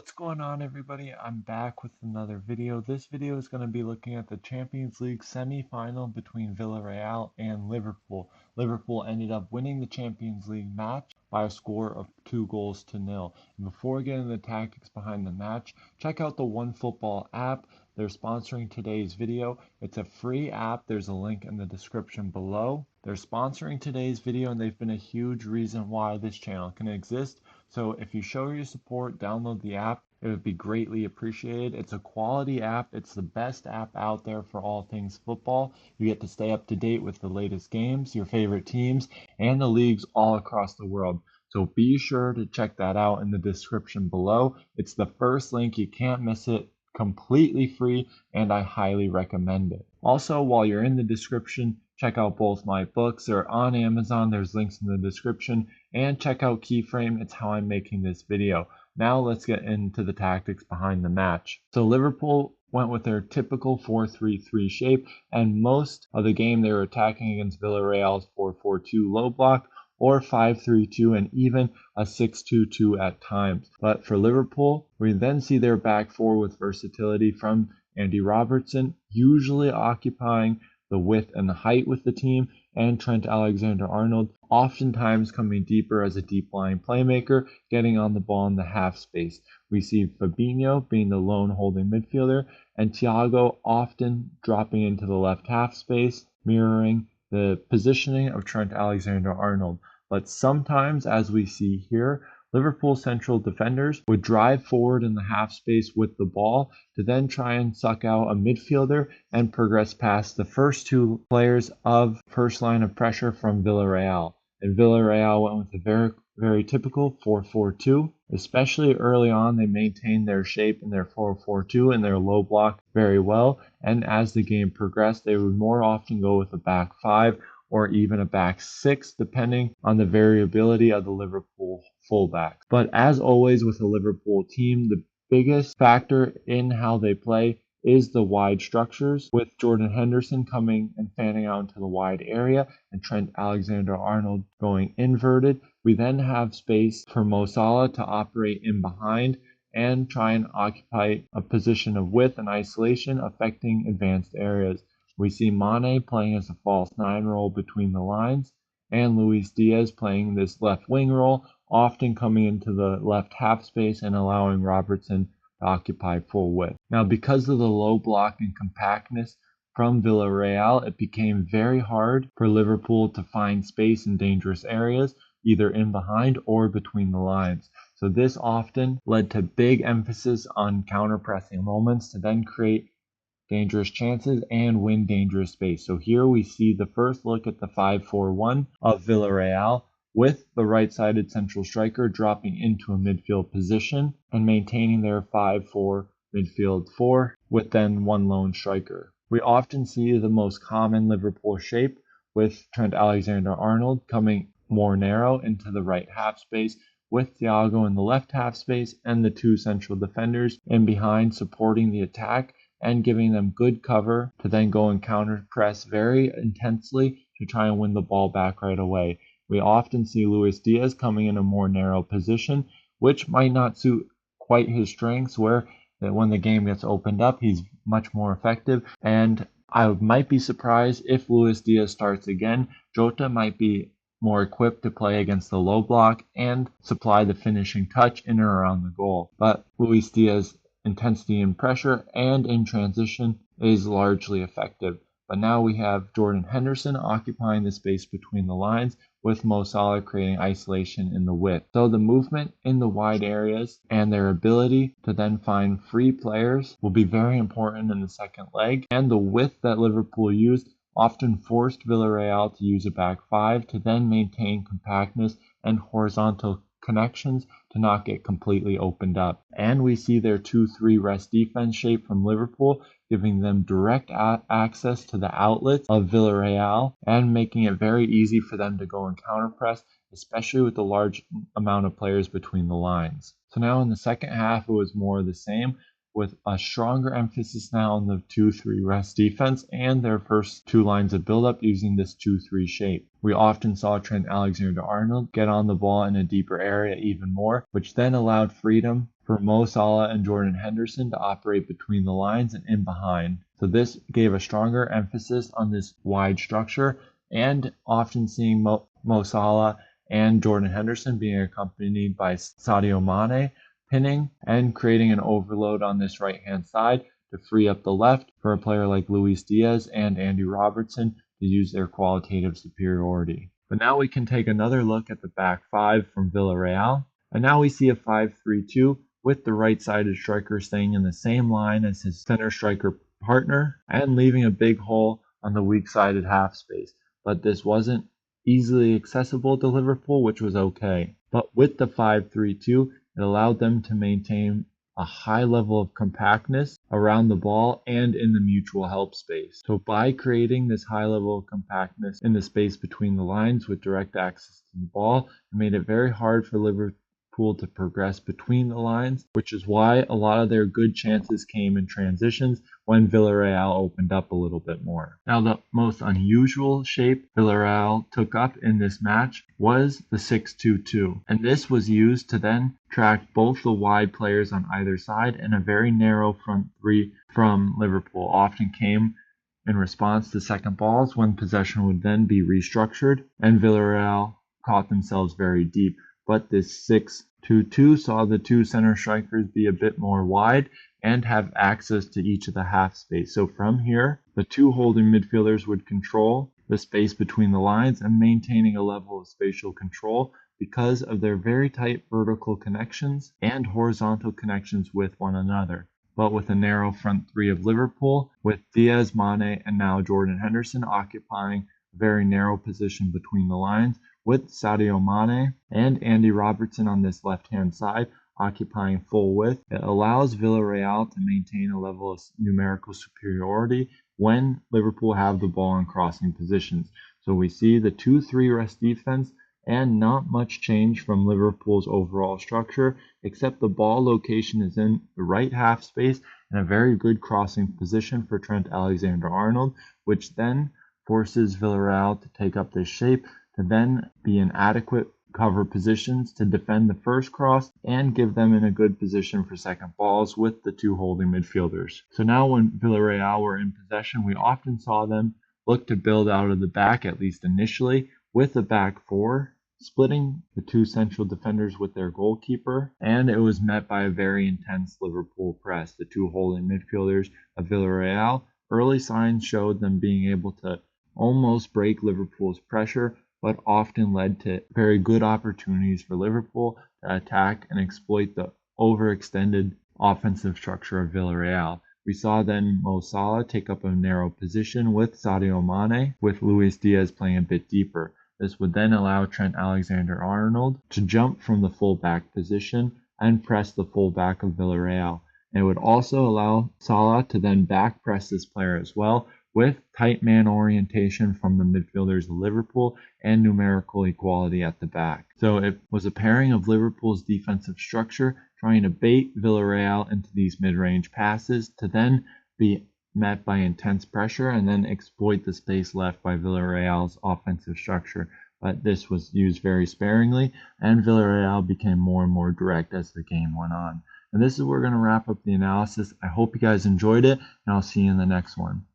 What's going on, everybody? I'm back with another video. This video is going to be looking at the Champions League semi-final between Villarreal and Liverpool. Liverpool ended up winning the Champions League match by a score of 2-0. And before we get into the tactics behind the match, check out the OneFootball app. They're sponsoring today's video. It's a free app. There's a link in the description below. They're sponsoring today's video, and they've been a huge reason why this channel can exist. So if you show your support, download the app. It would be greatly appreciated. It's a quality app. It's the best app out there for all things football. You get to stay up to date with the latest games, your favorite teams, and the leagues all across the world. So be sure to check that out in the description below. It's the first link. You can't miss it. Completely free, and I highly recommend it. Also, while you're in the description, check out both my books. They're on Amazon. There's links in the description. And check out Keyframe. It's how I'm making this video. Now let's get into the tactics behind the match. So Liverpool went with their typical 4-3-3 shape, and most of the game they were attacking against Villarreal's 4-4-2 low block, or 5-3-2, and even a 6-2-2 at times. But for Liverpool, we then see their back four with versatility from Andy Robertson, usually occupying the width and the height with the team, and Trent Alexander-Arnold, oftentimes coming deeper as a deep-lying playmaker, getting on the ball in the half space. We see Fabinho being the lone holding midfielder, and Thiago often dropping into the left half space, mirroring the positioning of Trent Alexander-Arnold. But sometimes, as we see here, Liverpool central defenders would drive forward in the half space with the ball to then try and suck out a midfielder and progress past the first two players of first line of pressure from Villarreal. And Villarreal went with a very typical 4-4-2. Especially early on, they maintained their shape in their 4-4-2 and their low block very well. And as the game progressed, they would more often go with a back five or even a back six, depending on the variability of the Liverpool fullbacks. But as always with a Liverpool team, the biggest factor in how they play is the wide structures, with Jordan Henderson coming and fanning out into the wide area and Trent Alexander-Arnold going inverted. We then have space for Mo Salah to operate in behind and try and occupy a position of width and isolation, affecting advanced areas. We see Mane playing as a false nine role between the lines, and Luis Diaz playing this left wing role, often coming into the left half space and allowing Robertson to occupy full width. Now, because of the low block and compactness from Villarreal, it became very hard for Liverpool to find space in dangerous areas, either in behind or between the lines. So this often led to big emphasis on counter-pressing moments to then create dangerous chances and win dangerous space. So here we see the first look at the 5-4-1 of Villarreal, with the right-sided central striker dropping into a midfield position and maintaining their 5-4 midfield four with then one lone striker. We often see the most common Liverpool shape, with Trent Alexander-Arnold coming more narrow into the right half space, with Thiago in the left half space and the two central defenders in behind supporting the attack and giving them good cover to then go and counter press very intensely to try and win the ball back right away. We often see Luis Diaz coming in a more narrow position, which might not suit quite his strengths, where that when the game gets opened up, he's much more effective. And I might be surprised if Luis Diaz starts again. Jota might be more equipped to play against the low block and supply the finishing touch in or around the goal. But Luis Diaz intensity in pressure and in transition is largely effective. But now we have Jordan Henderson occupying the space between the lines, with Mo Salah creating isolation in the width. So the movement in the wide areas and their ability to then find free players will be very important in the second leg. And the width that Liverpool used often forced Villarreal to use a back five to then maintain compactness and horizontal connections to not get completely opened up. And we see their 2-3 rest defense shape from Liverpool, giving them direct access to the outlets of Villarreal and making it very easy for them to go and counterpress, especially with the large amount of players between the lines. So now in the second half, it was more of the same, with a stronger emphasis now on the 2-3 rest defense and their first two lines of build-up using this 2-3 shape. We often saw Trent Alexander-Arnold get on the ball in a deeper area even more, which then allowed freedom for for Mo Salah and Jordan Henderson to operate between the lines and in behind. So this gave a stronger emphasis on this wide structure, and often seeing Mo Salah and Jordan Henderson being accompanied by Sadio Mane, pinning and creating an overload on this right-hand side to free up the left for a player like Luis Diaz and Andy Robertson to use their qualitative superiority. But now we can take another look at the back five from Villarreal, and now we see a 5-3-2 with the right-sided striker staying in the same line as his center striker partner and leaving a big hole on the weak-sided half space. But this wasn't easily accessible to Liverpool, which was okay. But with the 5-3-2, it allowed them to maintain a high level of compactness around the ball and in the mutual help space. So by creating this high level of compactness in the space between the lines with direct access to the ball, it made it very hard for Liverpool to progress between the lines, which is why a lot of their good chances came in transitions when Villarreal opened up a little bit more. Now, the most unusual shape Villarreal took up in this match was the 6-2-2, and this was used to then track both the wide players on either side, and a very narrow front three from Liverpool often came in response to second balls when possession would then be restructured, and Villarreal caught themselves very deep. But this 6-2-2 saw the two center strikers be a bit more wide and have access to each of the half space. So from here, the two holding midfielders would control the space between the lines and maintaining a level of spatial control because of their very tight vertical connections and horizontal connections with one another. But with a narrow front three of Liverpool, with Diaz, Mane, and now Jordan Henderson occupying a very narrow position between the lines, with Sadio Mane and Andy Robertson on this left-hand side occupying full width, it allows Villarreal to maintain a level of numerical superiority when Liverpool have the ball in crossing positions. So we see the 2-3 rest defense and not much change from Liverpool's overall structure, except the ball location is in the right half space and a very good crossing position for Trent Alexander-Arnold, which then forces Villarreal to take up this shape to then be in adequate cover positions to defend the first cross and give them in a good position for second balls with the two holding midfielders. So now when Villarreal were in possession, we often saw them look to build out of the back, at least initially, with a back four, splitting the two central defenders with their goalkeeper, and it was met by a very intense Liverpool press. The two holding midfielders of Villarreal, early signs showed them being able to almost break Liverpool's pressure, but often led to very good opportunities for Liverpool to attack and exploit the overextended offensive structure of Villarreal. We saw then Mo Salah take up a narrow position with Sadio Mane, with Luis Diaz playing a bit deeper. This would then allow Trent Alexander-Arnold to jump from the full-back position and press the full-back of Villarreal. And it would also allow Salah to then back press this player as well, with tight man orientation from the midfielders of Liverpool and numerical equality at the back. So it was a pairing of Liverpool's defensive structure trying to bait Villarreal into these mid-range passes to then be met by intense pressure and then exploit the space left by Villarreal's offensive structure. But this was used very sparingly, and Villarreal became more and more direct as the game went on. And this is where we're going to wrap up the analysis. I hope you guys enjoyed it, and I'll see you in the next one.